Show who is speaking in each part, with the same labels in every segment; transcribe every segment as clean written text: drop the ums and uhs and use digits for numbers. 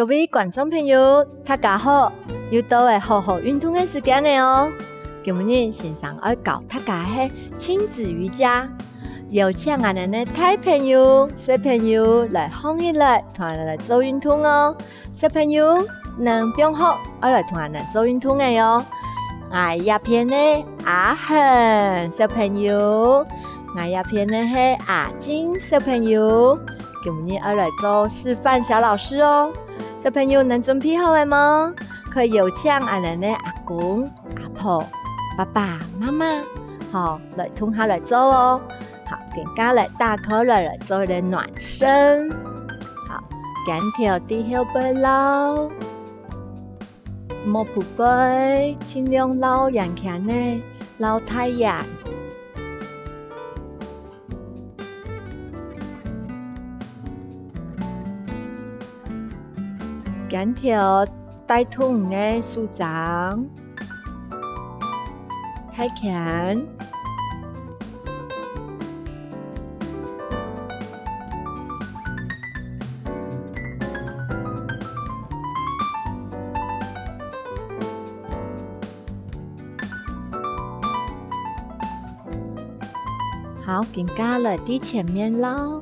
Speaker 1: 各位观众朋友，大家好！又到了好好运动的时间了哦。今日先生要教大家的亲子瑜伽，邀请我们的大朋友、小朋友来放一来，同我们来做运动哦。小朋友能变好，我来同我们做运动的哟。我一片的阿恒小朋友，我一片的是阿金小朋友。今日要来做示范小老师哦。小朋友能准备好了吗？可以邀请我们的阿公、阿婆、爸爸妈妈，好来同他来做哦。好，更加来大口来做的暖身。好，跟条地后背捞，摸扑背，尽量捞阳强呢，捞太阳。跟条带痛的手掌，太强。好，更加了地前面捞。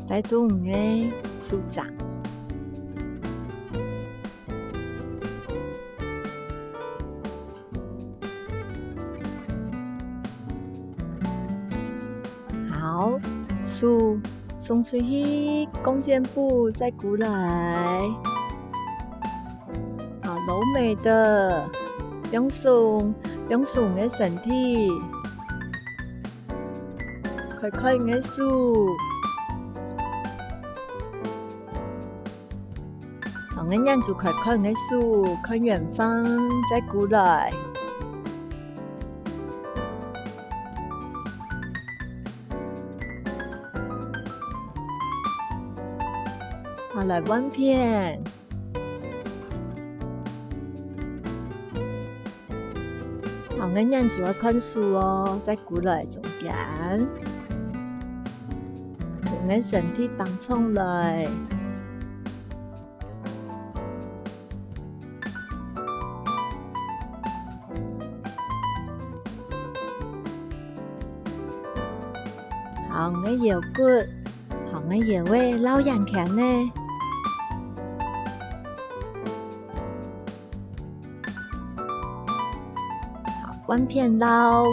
Speaker 1: 带动的手掌，好，手送出去，弓箭步再鼓来，好柔美的，用松的身体，快快的手。我们让住快快的手，看远方，再鼓来。好，来弯片。好，我们让住要看书哦，再鼓来中间，我们身体放松来。好，我腰骨，好，我腰围捞阳强呢。好，弯片捞。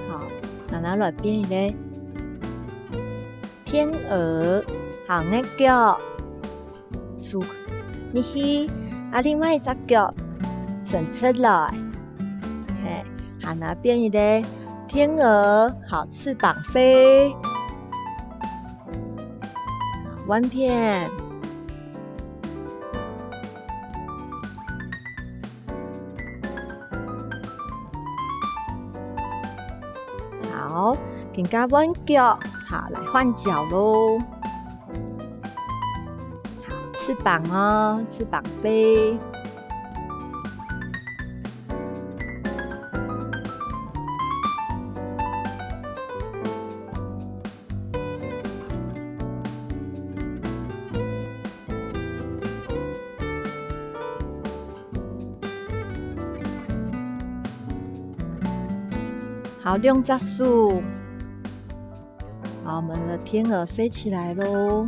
Speaker 1: 好，然后来变一个天鹅。好，我脚竖你去，另外一只脚伸出来，嘿，好，那变一个天鹅，好，翅膀飞，好，弯片，好，更加弯脚，好，来换脚咯。翅膀哦，翅膀飞。好，两只手，好，我们的天鹅飞起来咯。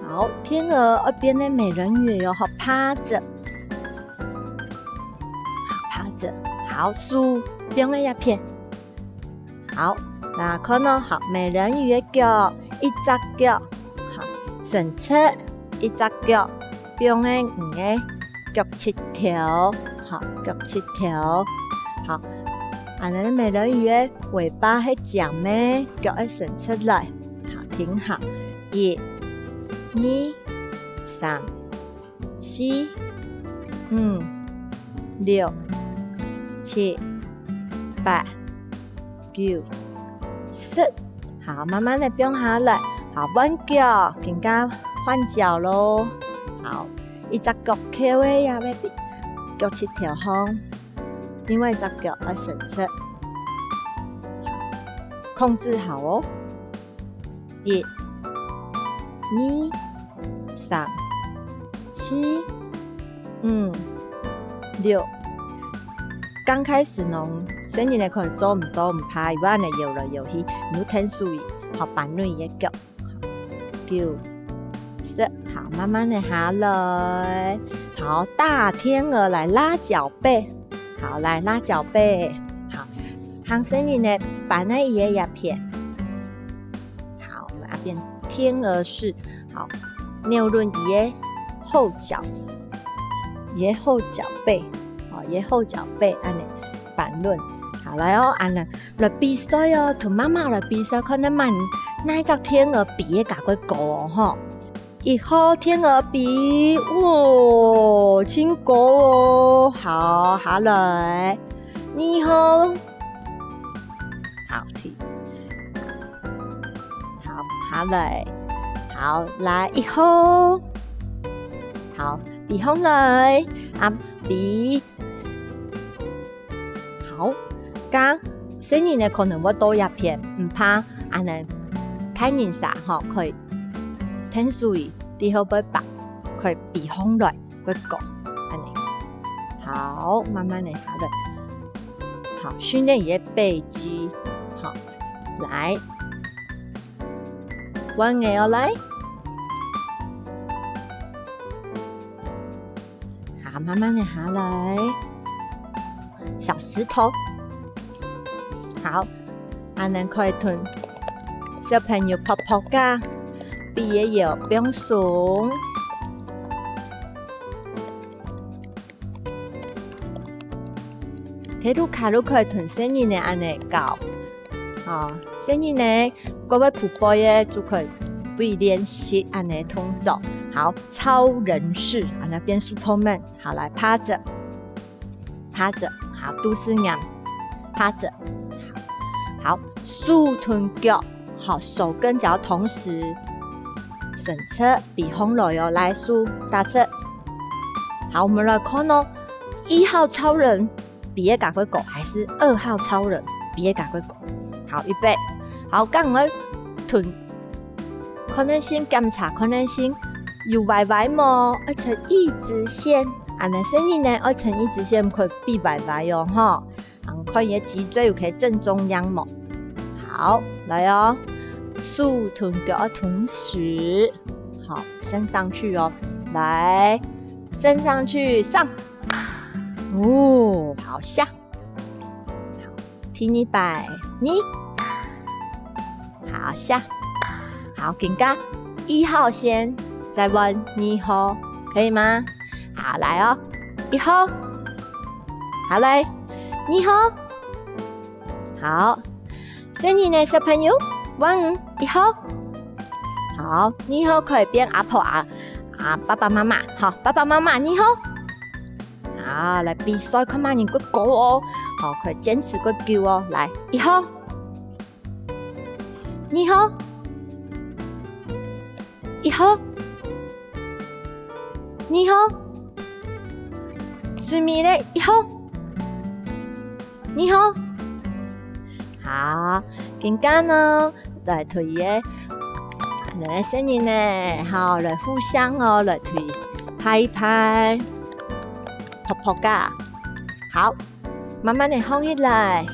Speaker 1: 好，天鹅耳边的美人鱼哟，好趴着，好趴着，好手边的一片，好，那看到好美人鱼的脚，一只脚，好伸出一只脚，边的五个脚七条，好脚七条，好，那的美人鱼的尾巴是长咩，脚要伸出来，好挺好，一。2、3、4、5、6、7、8、9、10，好，慢慢的变下来，好，弯脚，更加换脚咯，好，一只脚翘的也要脚7条风，另外一只脚要伸直，控制好哦，1、2、3、4、5、6。刚开始呢，身体呢可能做唔到唔怕，一般呢摇来摇去，你要听注意，好板软一脚，9、10，好，慢慢的下来，好，大天鹅来拉脚背，好，来拉脚背，好，行身体呢板在一片，好，我们要变天鹅式，好，扭轮椅的后脚，也后脚背。也后脚背，安尼板轮，好来哦，安尼来比赛哦，同妈妈来比赛，看能慢那一只天鹅比甲个高哦，吼，1号天鹅比，哇，真高哦，好，下来，2號，好提，好下來，好來1號，好比空來，啊比。好，咁雖然呢可能會多一片，唔怕，安尼睇人啥吼，可以聽注意，之後會白，可以避風來個角，安尼。好，慢慢地下來，好，訓練你的背肌，好，來，彎嘅我來，好，慢慢地下來。小石头，好，安尼可以同小朋友泡泡噶，比也有不用怂。睇到卡路可以同生日呢安尼搞，啊，生日呢各位普波耶就可以不练习安尼通走，好，超人式，安尼变Superman，好来趴着，趴着。好，都是眼趴着，好，竖臀脚，好，手跟脚同时伸侧，比红螺哟来竖打侧。好，我们来看哦，1号超人比个个狗还是2号超人比个个狗？好，预备，好，刚我臀可能先检查可能性有歪歪么，而且一直线。安尼身体呢，要呈一直线，可以比歪歪哟，哈，可以脊椎又可以正中央嘛。好，来哦，竖臀脚同时，好，升上去哦，来，升上去，上，哦，好下，好，听100，你，好下，好，更加1号先，再问2号，可以吗？好，来哦，1號，好來2號，好，生日呢小朋友，1號，好，2號可以變阿婆啊，爸爸媽媽，好，爸爸媽媽2號，好，來比賽看下你個高哦，好，可以堅持個腳哦，來1號，2號，1號，2號。最尾咧1號，2號，好，更加呢來推嘅，來生日呢，好來互相哦來推，拍一拍，泡泡噶，好，慢慢地放起來，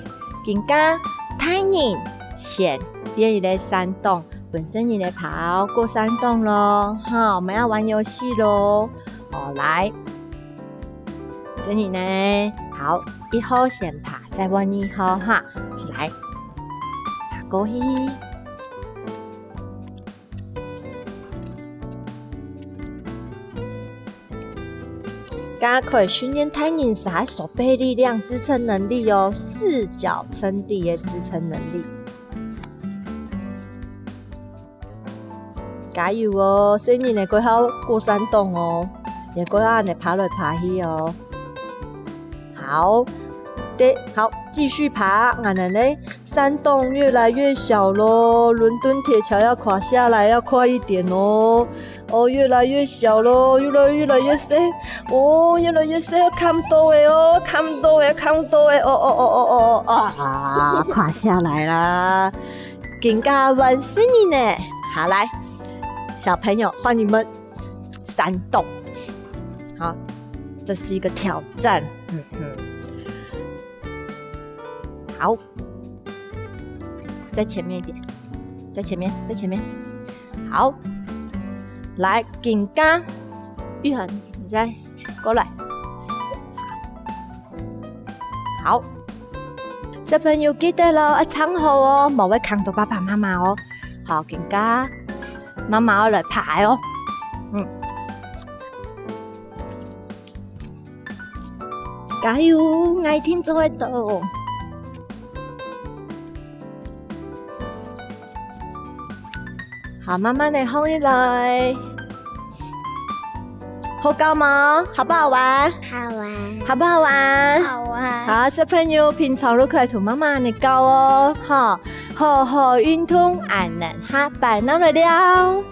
Speaker 1: 更加太陽線變一個山洞，本身你嚟跑過山洞咯，好，我們要玩遊戲咯，好來。所以呢，好，1號先爬，再問2號哈，來爬過去，大家可以訓練太陽傘手背力量支撐能力哦，4腳撐地的支撐能力，加油哦！所以你呢，過好過山洞哦，也過下你爬來爬去哦。好，对，好，继续爬。俺奶奶，山洞越来越小咯，伦敦铁桥要垮下来，要快一点哦。哦，越来越小咯，越来越深。哦，越来越深，看不到诶哦，看不到诶，看不到诶。哦啊，垮下来啦！更加完胜你呢。好，来，小朋友换你们。山洞，好，这是一个挑战。好，在前面一点，在前面。好，来，紧刚，玉恒，你再过来。好，小朋友记得咯，要藏好哦，莫会看到爸爸妈妈哦。好，紧刚，妈妈要来拍哦。加油，爱听做得到。好，慢慢的放起来。好高吗？好不好玩？
Speaker 2: 好玩，
Speaker 1: 好不好玩？
Speaker 2: 好玩。
Speaker 1: 好，小朋友平常都可以同妈妈你教哦，好，好运动，俺能哈摆弄得了。